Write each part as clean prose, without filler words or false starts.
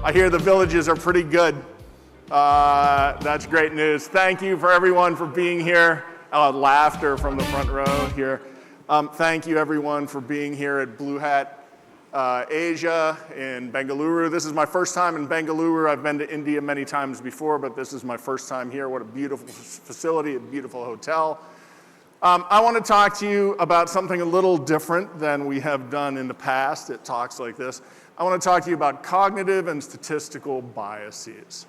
I hear the villages are pretty good. That's great news. Thank you for everyone for being here. Laughter from the front row here. Thank you everyone for being here at BlueHat Asia in Bengaluru. This is my first time in Bengaluru. I've been to India many times before, but this is my first time here. What a beautiful facility, a beautiful hotel. I want to talk to you about something a little different than we have done in the past at talks like this. I want to talk to you about cognitive and statistical biases.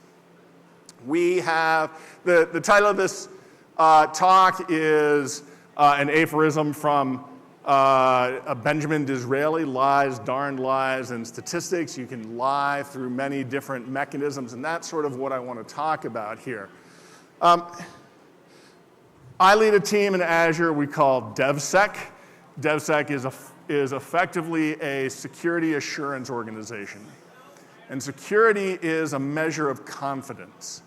We have, the title of this talk is an aphorism from Benjamin Disraeli, Lies, Darned Lies, and Statistics. You can lie through many different mechanisms, and that's sort of what I want to talk about here. I lead a team in Azure we call DevSec. DevSec is effectively a security assurance organization. And security is a measure of confidence.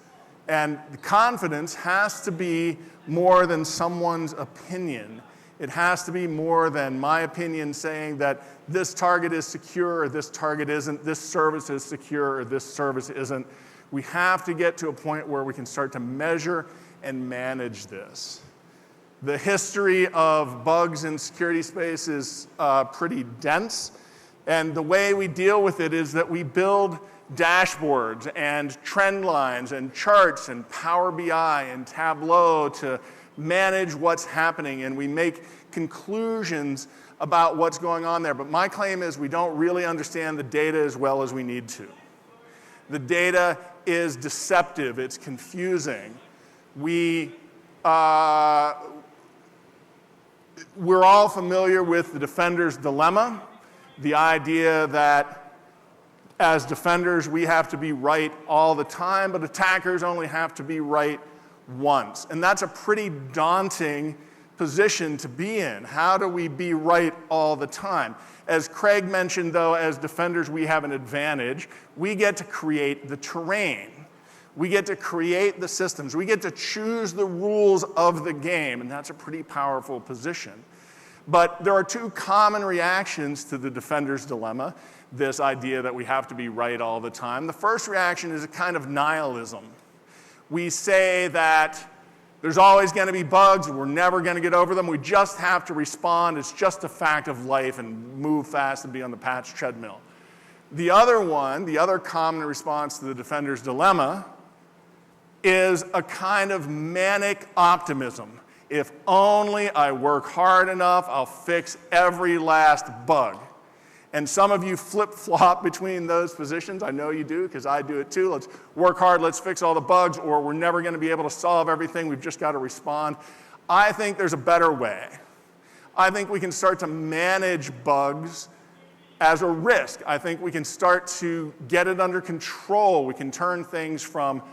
And the confidence has to be more than someone's opinion. It has to be more than my opinion saying that this target is secure or this target isn't, this service is secure or this service isn't. We have to get to a point where we can start to measure and manage this. The history of bugs in security space is pretty dense, and the way we deal with it is that we build dashboards and trend lines and charts and Power BI and Tableau to manage what's happening, and we make conclusions about what's going on there. But my claim is we don't really understand the data as well as we need to. The data is deceptive, it's confusing. We're all familiar with the defender's dilemma, the idea that as defenders we have to be right all the time, but attackers only have to be right once. And that's a pretty daunting position to be in. How do we be right all the time? As Craig mentioned, though, as defenders we have an advantage. We get to create the terrain. We get to create the systems. We get to choose the rules of the game, and that's a pretty powerful position. But there are two common reactions to the defender's dilemma, this idea that we have to be right all the time. The first reaction is a kind of nihilism. We say that there's always going to be bugs, we're never going to get over them, we just have to respond, it's just a fact of life, and move fast and be on the patch treadmill. The other common response to the defender's dilemma is a kind of manic optimism. If only I work hard enough, I'll fix every last bug. And some of you flip-flop between those positions. I know you do, because I do it too. Let's work hard, let's fix all the bugs, or we're never going to be able to solve everything, we've just got to respond. I think there's a better way. I think we can start to manage bugs as a risk. I think we can start to get it under control. We can turn things from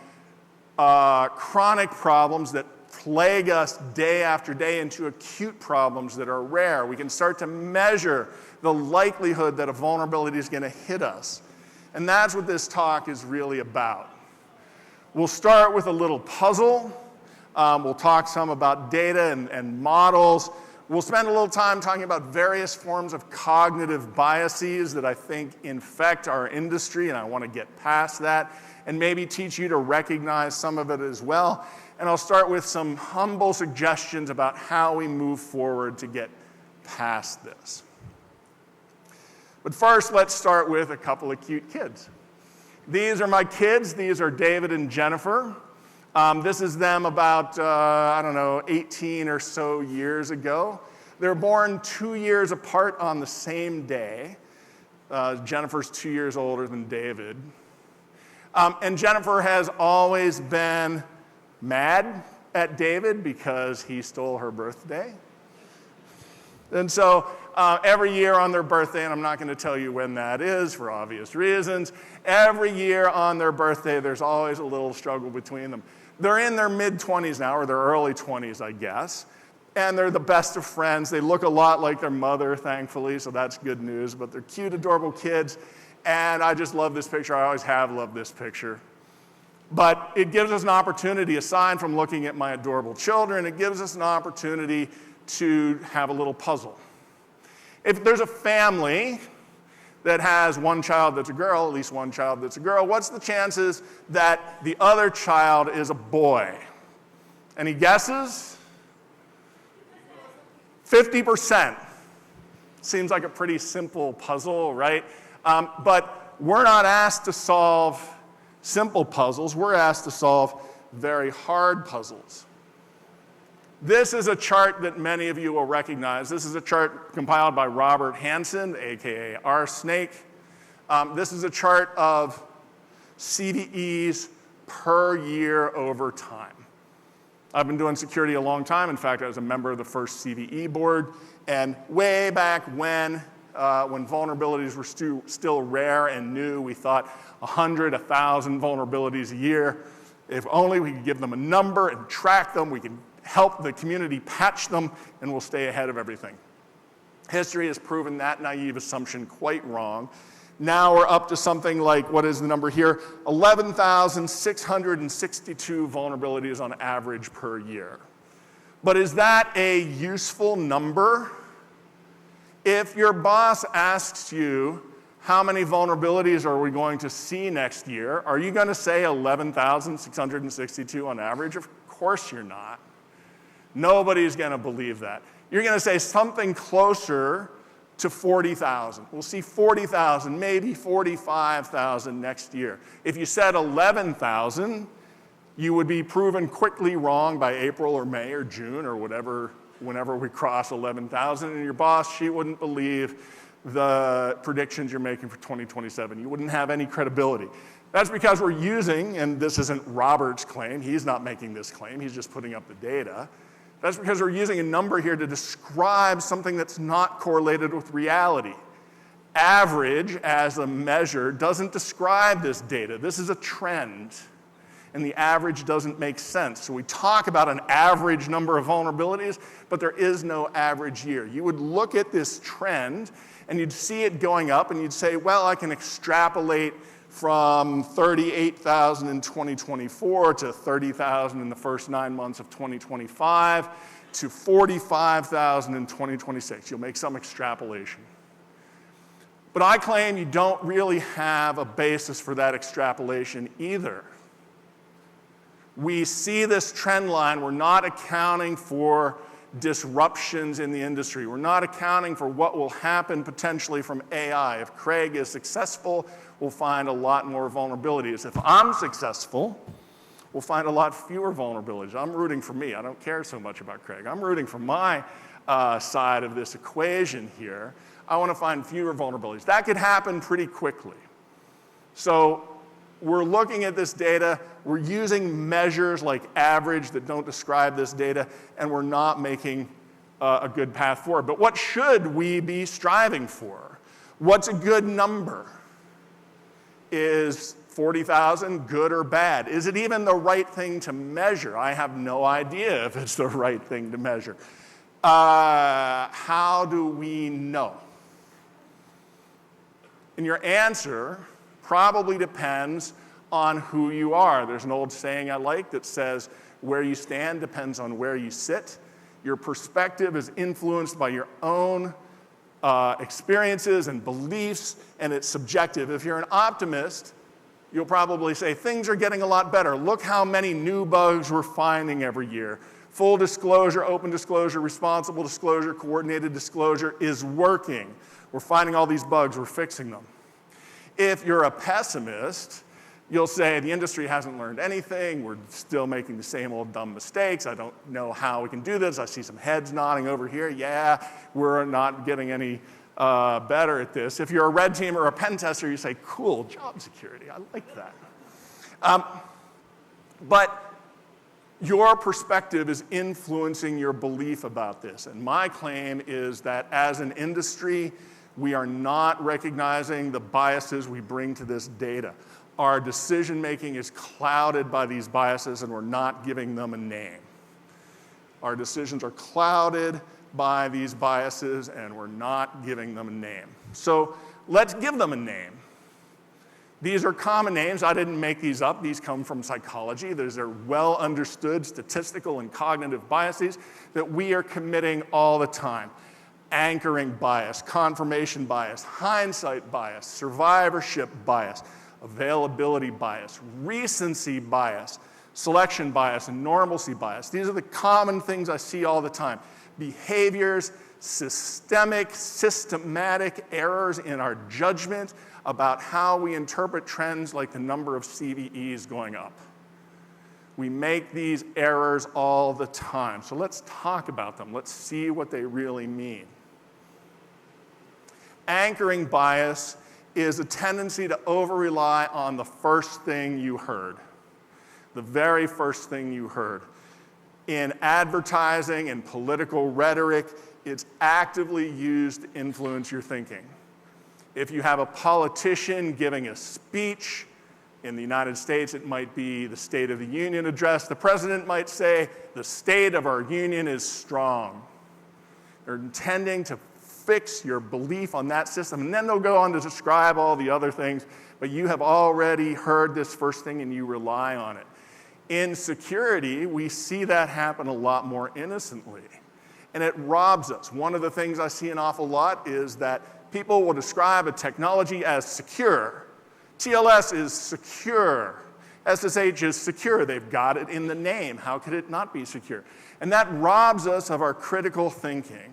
chronic problems that plague us day after day into acute problems that are rare. We can start to measure the likelihood that a vulnerability is going to hit us. And that's what this talk is really about. We'll start with a little puzzle. We'll talk some about data and models. We'll spend a little time talking about various forms of cognitive biases that I think infect our industry, and I want to get past that and maybe teach you to recognize some of it as well. And I'll start with some humble suggestions about how we move forward to get past this. But first, let's start with a couple of cute kids. These are my kids. These are David and Jennifer. This is them about, 18 or so years ago. They're born 2 years apart on the same day. Jennifer's 2 years older than David. And Jennifer has always been mad at David because he stole her birthday. And so every year on their birthday, and I'm not going to tell you when that is for obvious reasons, every year on their birthday there's always a little struggle between them. They're in their mid-20s now, or their early 20s, I guess, and they're the best of friends. They look a lot like their mother, thankfully, so that's good news, but they're cute, adorable kids, and I just love this picture. I always have loved this picture. But it gives us an opportunity, aside from looking at my adorable children, it gives us an opportunity to have a little puzzle. If there's a family that has one child that's a girl, at least one child that's a girl, what's the chances that the other child is a boy? Any guesses? 50%. Seems like a pretty simple puzzle, right? But we're not asked to solve simple puzzles. We're asked to solve very hard puzzles. This is a chart that many of you will recognize. This is a chart compiled by Robert Hansen, aka R Snake. This is a chart of CVEs per year over time. I've been doing security a long time. In fact, I was a member of the first CVE board. And way back when vulnerabilities were still rare and new, we thought 100, 1,000 vulnerabilities a year. If only we could give them a number and track them, we could help the community patch them, and we'll stay ahead of everything. History has proven that naive assumption quite wrong. Now we're up to something like, what is the number here? 11,662 vulnerabilities on average per year. But is that a useful number? If your boss asks you, how many vulnerabilities are we going to see next year? Are you going to say 11,662 on average? Of course you're not. Nobody's going to believe that. You're going to say something closer to 40,000. We'll see 40,000, maybe 45,000 next year. If you said 11,000, you would be proven quickly wrong by April or May or June or whatever, whenever we cross 11,000, and your boss, she wouldn't believe the predictions you're making for 2027. You wouldn't have any credibility. That's because we're using, and this isn't Robert's claim, he's not making this claim, he's just putting up the data. That's because we're using a number here to describe something that's not correlated with reality. Average, as a measure, doesn't describe this data. This is a trend, and the average doesn't make sense. So we talk about an average number of vulnerabilities, but there is no average year. You would look at this trend, and you'd see it going up, and you'd say, well, I can extrapolate from 38,000 in 2024 to 30,000 in the first 9 months of 2025 to 45,000 in 2026. You'll make some extrapolation. But I claim you don't really have a basis for that extrapolation either. We see this trend line. We're not accounting for disruptions in the industry. We're not accounting for what will happen potentially from AI. If Craig is successful, we'll find a lot more vulnerabilities. If I'm successful, we'll find a lot fewer vulnerabilities. I'm rooting for me. I don't care so much about Craig. I'm rooting for my side of this equation here. I want to find fewer vulnerabilities. That could happen pretty quickly. So we're looking at this data, we're using measures like average that don't describe this data, and we're not making a good path forward. But what should we be striving for? What's a good number? Is 40,000 good or bad? Is it even the right thing to measure? I have no idea if it's the right thing to measure. How do we know? And your answer probably depends on who you are. There's an old saying I like that says, where you stand depends on where you sit. Your perspective is influenced by your own experiences and beliefs, and it's subjective. If you're an optimist, you'll probably say, things are getting a lot better. Look how many new bugs we're finding every year. Full disclosure, open disclosure, responsible disclosure, coordinated disclosure is working. We're finding all these bugs, we're fixing them. If you're a pessimist, you'll say the industry hasn't learned anything, we're still making the same old dumb mistakes, I don't know how we can do this, I see some heads nodding over here, yeah, we're not getting any better at this. If you're a red team or a pen tester, you say, cool, job security, I like that. But your perspective is influencing your belief about this, and my claim is that as an industry, we are not recognizing the biases we bring to this data. Our decision-making is clouded by these biases, and we're not giving them a name. Our decisions are clouded by these biases, and we're not giving them a name. So let's give them a name. These are common names. I didn't make these up. These come from psychology. These are well-understood statistical and cognitive biases that we are committing all the time. anchoring bias, confirmation bias, hindsight bias, survivorship bias, availability bias, recency bias, selection bias, and normalcy bias. These are the common things I see all the time. Behaviors, systematic errors in our judgment about how we interpret trends like the number of CVEs going up. We make these errors all the time. So let's talk about them. Let's see what they really mean. Anchoring bias is a tendency to over-rely on the first thing you heard, the very first thing you heard. In advertising and political rhetoric, it's actively used to influence your thinking. If you have a politician giving a speech, in the United States, it might be the State of the Union address. The president might say, the state of our union is strong. They're intending to fix your belief on that system, and then they'll go on to describe all the other things, but you have already heard this first thing and you rely on it. In security, we see that happen a lot more innocently, and it robs us. One of the things I see an awful lot is that people will describe a technology as secure. TLS is secure. SSH is secure. They've got it in the name. How could it not be secure? And that robs us of our critical thinking.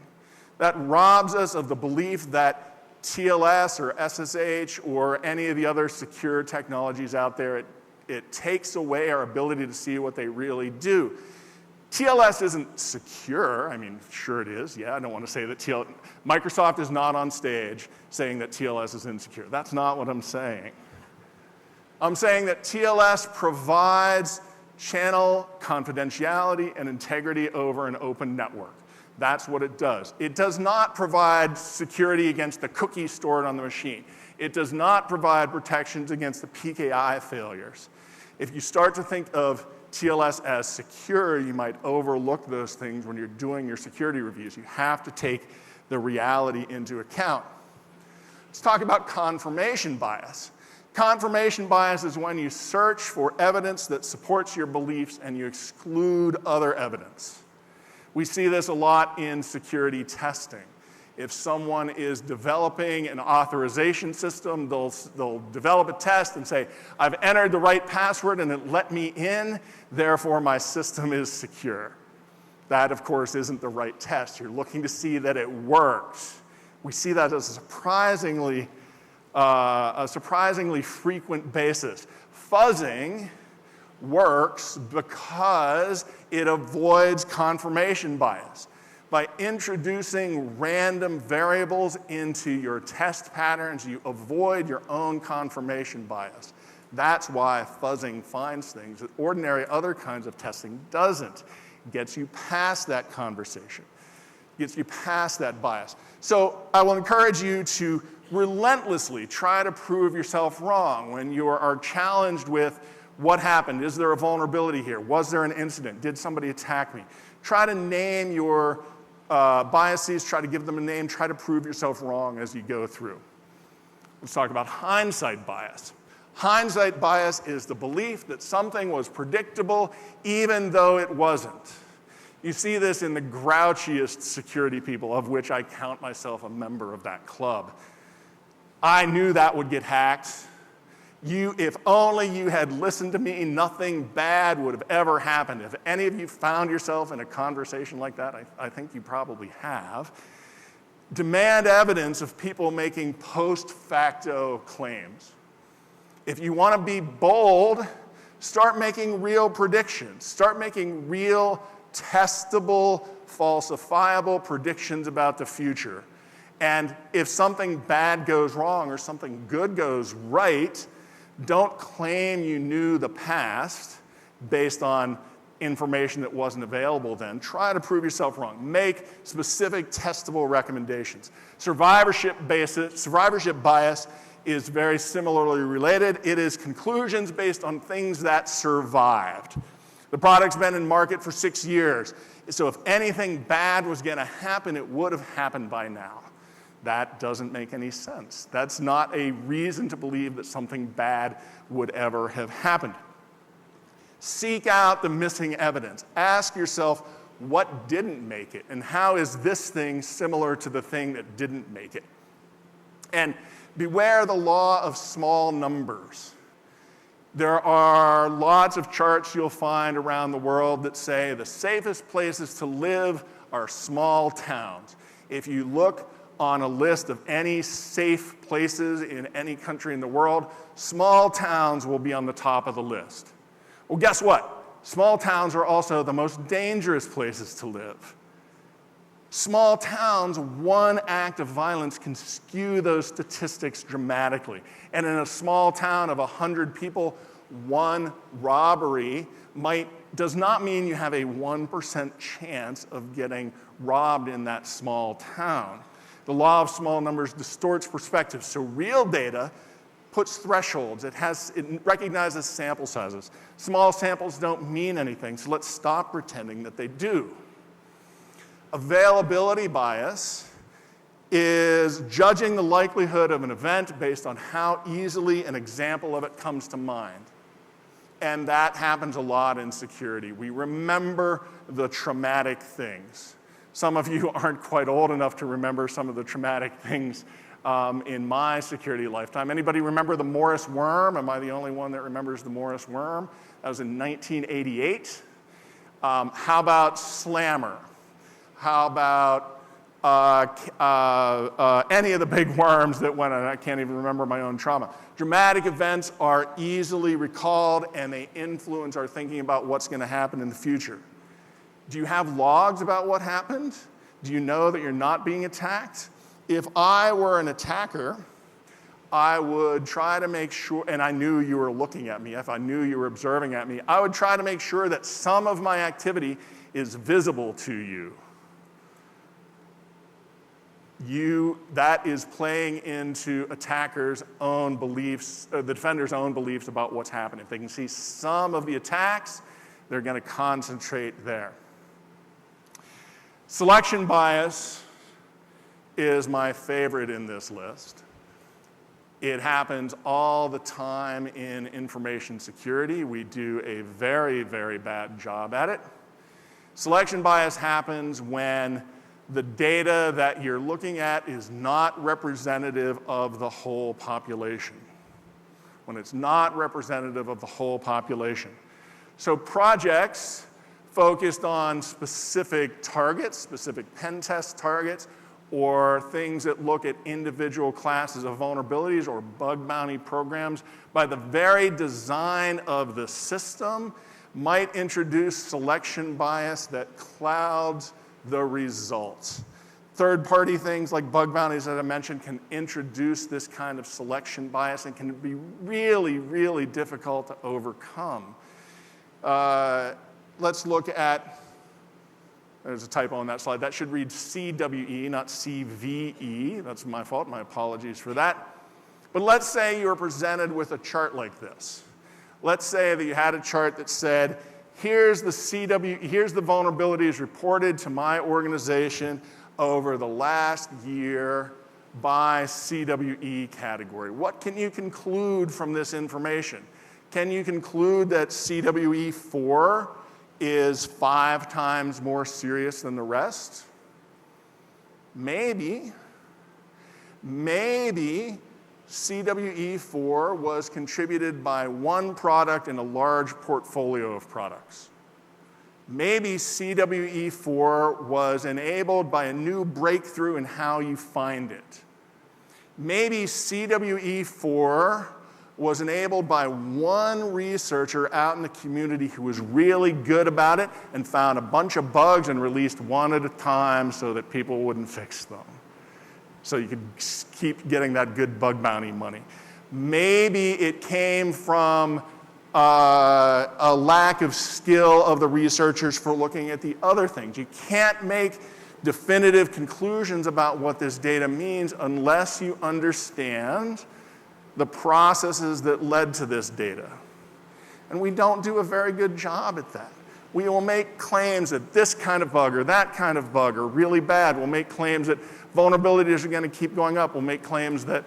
That robs us of the belief that TLS or SSH or any of the other secure technologies out there, it takes away our ability to see what they really do. TLS isn't secure. I mean, sure it is. Yeah, I don't want to say that Microsoft is not on stage saying that TLS is insecure. That's not what I'm saying. I'm saying that TLS provides channel confidentiality and integrity over an open network. That's what it does. It does not provide security against the cookies stored on the machine. It does not provide protections against the PKI failures. If you start to think of TLS as secure, you might overlook those things when you're doing your security reviews. You have to take the reality into account. Let's talk about confirmation bias. Confirmation bias is when you search for evidence that supports your beliefs and you exclude other evidence. We see this a lot in security testing. If someone is developing an authorization system, they'll develop a test and say, I've entered the right password and it let me in, therefore my system is secure. That, of course, isn't the right test. You're looking to see that it works. We see that as a surprisingly frequent basis. Fuzzing works because it avoids confirmation bias. By introducing random variables into your test patterns, you avoid your own confirmation bias. That's why fuzzing finds things that ordinary other kinds of testing doesn't. It gets you past that conversation, gets you past that bias. So I will encourage you to relentlessly try to prove yourself wrong when you are challenged with what happened. Is there a vulnerability here? Was there an incident? Did somebody attack me? Try to name your biases, try to give them a name, try to prove yourself wrong as you go through. Let's talk about hindsight bias. Hindsight bias is the belief that something was predictable even though it wasn't. You see this in the grouchiest security people, of which I count myself a member of that club. I knew that would get hacked. If only you had listened to me, nothing bad would have ever happened. If any of you found yourself in a conversation like that, I think you probably have. Demand evidence of people making post facto claims. If you want to be bold, start making real predictions. Start making real, testable, falsifiable predictions about the future. And if something bad goes wrong or something good goes right, don't claim you knew the past based on information that wasn't available then. Try to prove yourself wrong. Make specific testable recommendations. Survivorship bias is very similarly related. It is conclusions based on things that survived. The product's been in market for 6 years. So if anything bad was going to happen, it would have happened by now. That doesn't make any sense. That's not a reason to believe that something bad would ever have happened. Seek out the missing evidence. Ask yourself, what didn't make it, and how is this thing similar to the thing that didn't make it. And beware the law of small numbers. There are lots of charts you'll find around the world that say the safest places to live are small towns. If you look on a list of any safe places in any country in the world, small towns will be on the top of the list. Well, guess what? Small towns are also the most dangerous places to live. Small towns, one act of violence can skew those statistics dramatically. And in a small town of 100 people, one robbery does not mean you have a 1% chance of getting robbed in that small town. The law of small numbers distorts perspective. So real data puts thresholds. It recognizes sample sizes. Small samples don't mean anything, so let's stop pretending that they do. Availability bias is judging the likelihood of an event based on how easily an example of it comes to mind. And that happens a lot in security. We remember the traumatic things. Some of you aren't quite old enough to remember some of the traumatic things in my security lifetime. Anybody remember the Morris worm? Am I the only one that remembers the Morris worm? That was in 1988. How about Slammer? How about any of the big worms that went on? I can't even remember my own trauma. Dramatic events are easily recalled, and they influence our thinking about what's going to happen in the future. Do you have logs about what happened? Do you know that you're not being attacked? If I were an attacker, I would try to make sure, and I knew you were looking at me, if I knew you were observing at me, I would try to make sure that some of my activity is visible to you. That is playing into attackers' own beliefs, the defender's own beliefs about what's happening. If they can see some of the attacks, they're going to concentrate there. Selection bias is my favorite in this list. It happens all the time in information security. We do a very, very bad job at it. Selection bias happens when the data that you're looking at is not representative of the whole population. When it's not representative of the whole population. So projects focused on specific targets, specific pen test targets, or things that look at individual classes of vulnerabilities or bug bounty programs, by the very design of the system, might introduce selection bias that clouds the results. Third-party things like bug bounties that I mentioned can introduce this kind of selection bias and can be really, really difficult to overcome. Let's look at, there's a typo on that slide. That should read CWE, not CVE. That's my fault. My apologies for that. But let's say you were presented with a chart like this. Let's say that you had a chart that said, here's the vulnerabilities reported to my organization over the last year by CWE category. What can you conclude from this information? Can you conclude that CWE 4 is 5 times more serious than the rest? Maybe. Maybe CWE 4 was contributed by one product in a large portfolio of products. Maybe CWE 4 was enabled by a new breakthrough in how you find it. Maybe CWE 4 was enabled by one researcher out in the community who was really good about it and found a bunch of bugs and released one at a time so that people wouldn't fix them. So you could keep getting that good bug bounty money. Maybe it came from a lack of skill of the researchers for looking at the other things. You can't make definitive conclusions about what this data means unless you understand the processes that led to this data. And we don't do a very good job at that. We will make claims that this kind of bug or that kind of bug are really bad. We'll make claims that vulnerabilities are going to keep going up. We'll make claims that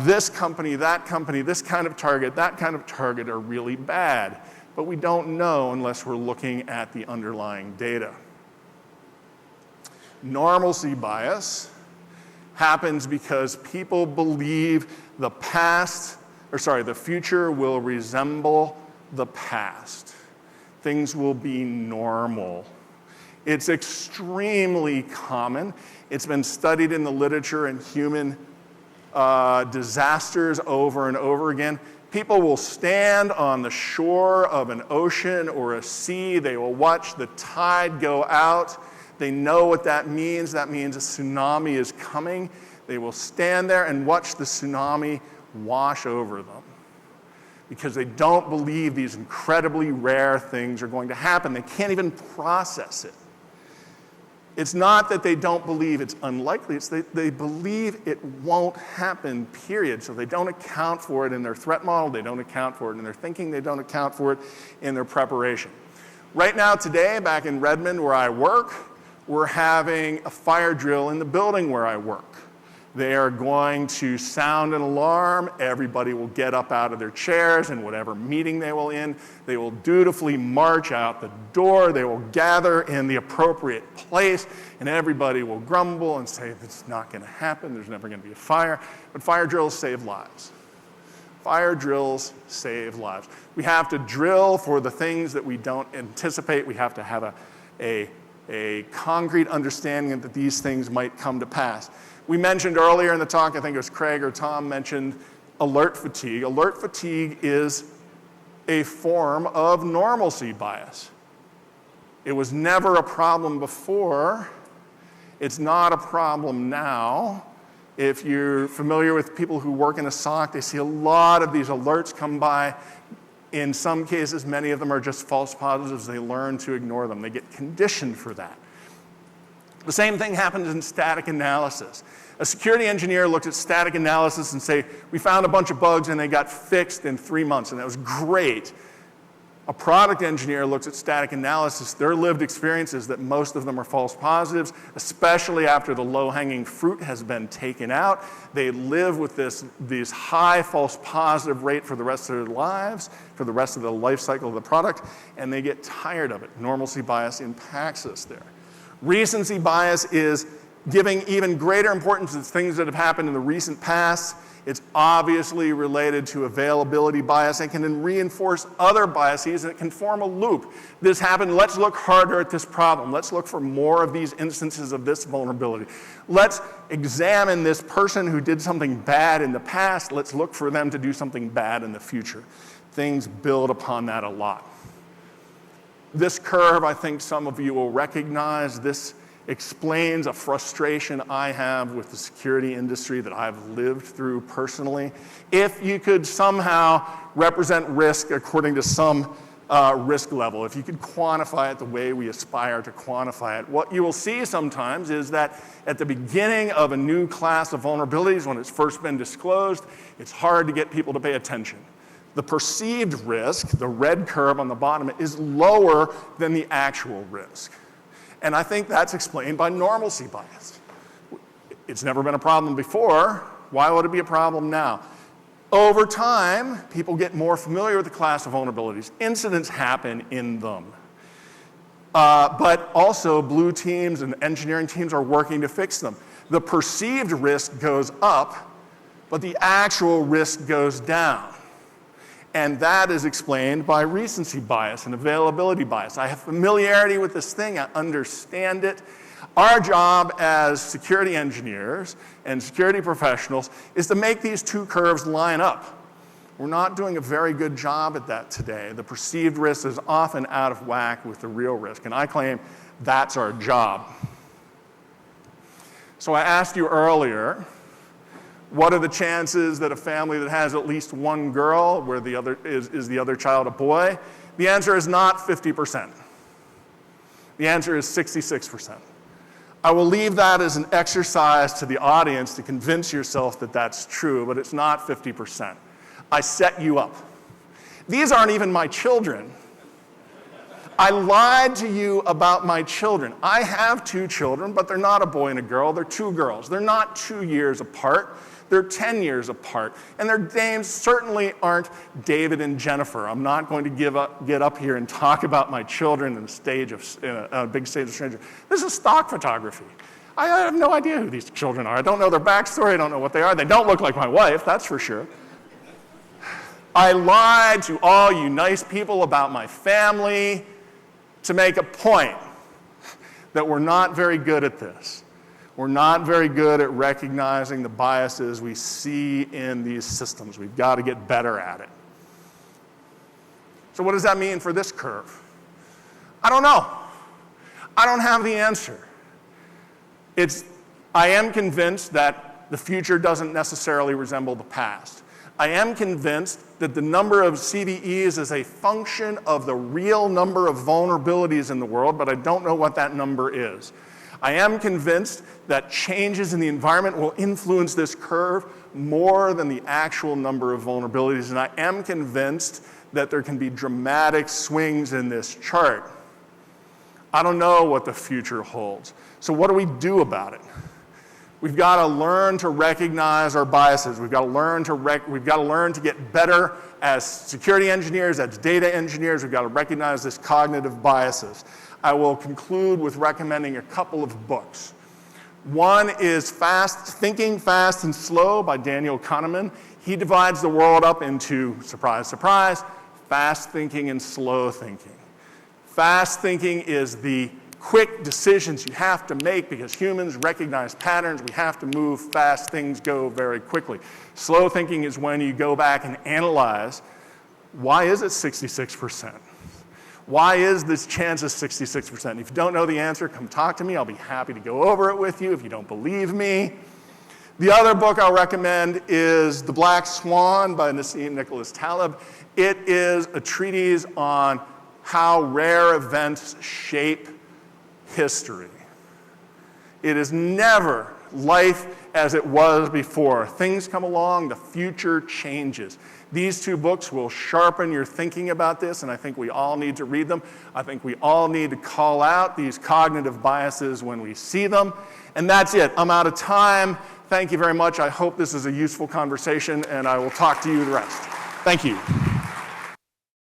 this company, this kind of target, that kind of target are really bad. but we don't know unless we're looking at the underlying data. Normalcy bias happens because people believe the future will resemble the past. Things will be normal. It's extremely common. It's been studied in the literature and human disasters over and over again. People will stand on the shore of an ocean or a sea. They will watch the tide go out. They know what that means. That means a tsunami is coming. They will stand there and watch the tsunami wash over them because they don't believe these incredibly rare things are going to happen. They can't even process it. It's not that they don't believe it's unlikely, it's that they believe it won't happen, period. So they don't account for it in their threat model, they don't account for it in their thinking, they don't account for it in their preparation. Right now, today, back in Redmond where I work, we're having a fire drill in the building where I work. They are going to sound an alarm. Everybody will get up out of their chairs in whatever meeting they will in. They will dutifully march out the door. They will gather in the appropriate place, and everybody will grumble and say, it's not going to happen. There's never going to be a fire. But fire drills save lives. Fire drills save lives. We have to drill for the things that we don't anticipate. We have to have a concrete understanding that these things might come to pass. We mentioned earlier in the talk, I think it was Craig or Tom mentioned alert fatigue. Alert fatigue is a form of normalcy bias. It was never a problem before. It's not a problem now. If you're familiar with people who work in a SOC, they see a lot of these alerts come by. In some cases, many of them are just false positives. They learn to ignore them. They get conditioned for that. The same thing happens in static analysis. A security engineer looked at static analysis and say, we found a bunch of bugs and they got fixed in 3 months, and that was great. A product engineer looks at static analysis. Their lived experience is that most of them are false positives, especially after the low-hanging fruit has been taken out. They live with this high false positive rate for the rest of their lives, for the rest of the life cycle of the product, and they get tired of it. Normalcy bias impacts us there. Recency bias is giving even greater importance to things that have happened in the recent past. It's obviously related to availability bias and can then reinforce other biases, and it can form a loop. This happened, let's look harder at this problem. Let's look for more of these instances of this vulnerability. Let's examine this person who did something bad in the past. Let's look for them to do something bad in the future. Things build upon that a lot. This curve, I think some of you will recognize. This explains a frustration I have with the security industry that I've lived through personally. If you could somehow represent risk according to some risk level, if you could quantify it the way we aspire to quantify it, what you will see sometimes is that at the beginning of a new class of vulnerabilities, when it's first been disclosed, it's hard to get people to pay attention. The perceived risk, the red curve on the bottom, is lower than the actual risk. And I think that's explained by normalcy bias. It's never been a problem before. Why would it be a problem now? Over time, people get more familiar with the class of vulnerabilities. Incidents happen in them. But also, blue teams and engineering teams are working to fix them. The perceived risk goes up, but the actual risk goes down. And that is explained by recency bias and availability bias. I have familiarity with this thing, I understand it. Our job as security engineers and security professionals is to make these two curves line up. We're not doing a very good job at that today. The perceived risk is often out of whack with the real risk, and I claim that's our job. So I asked you earlier, what are the chances that a family that has at least one girl, where the other is the other child a boy? The answer is not 50%. The answer is 66%. I will leave that as an exercise to the audience to convince yourself that that's true, but it's not 50%. I set you up. These aren't even my children. I lied to you about my children. I have 2 children, but they're not a boy and a girl. They're 2 girls. They're not 2 years apart. They're 10 years apart. And their names certainly aren't David and Jennifer. I'm not going to get up here and talk about my children in a big stage of strangers. This is stock photography. I have no idea who these children are. I don't know their backstory. I don't know what they are. They don't look like my wife, that's for sure. I lied to all you nice people about my family to make a point that we're not very good at this. We're not very good at recognizing the biases we see in these systems. We've got to get better at it. So what does that mean for this curve? I don't know. I don't have the answer. I am convinced that the future doesn't necessarily resemble the past. I am convinced that the number of CVEs is a function of the real number of vulnerabilities in the world, but I don't know what that number is. I am convinced that changes in the environment will influence this curve more than the actual number of vulnerabilities, and I am convinced that there can be dramatic swings in this chart. I don't know what the future holds. So what do we do about it? We've got to learn to recognize our biases. We've got to learn to get better as security engineers, as data engineers. We've got to recognize this cognitive biases. I will conclude with recommending a couple of books. One is Thinking Fast and Slow by Daniel Kahneman. He divides the world up into, surprise, surprise, fast thinking and slow thinking. Fast thinking is the quick decisions you have to make because humans recognize patterns. We have to move fast. Things go very quickly. Slow thinking is when you go back and analyze, why is it 66%? Why is this chance of 66%? If you don't know the answer, come talk to me. I'll be happy to go over it with you if you don't believe me. The other book I'll recommend is The Black Swan by Nassim Nicholas Taleb. It is a treatise on how rare events shape history. It is never life as it was before. Things come along, the future changes. These two books will sharpen your thinking about this, and I think we all need to read them. I think we all need to call out these cognitive biases when we see them. And that's it. I'm out of time. Thank you very much. I hope this is a useful conversation, and I will talk to you the rest. Thank you.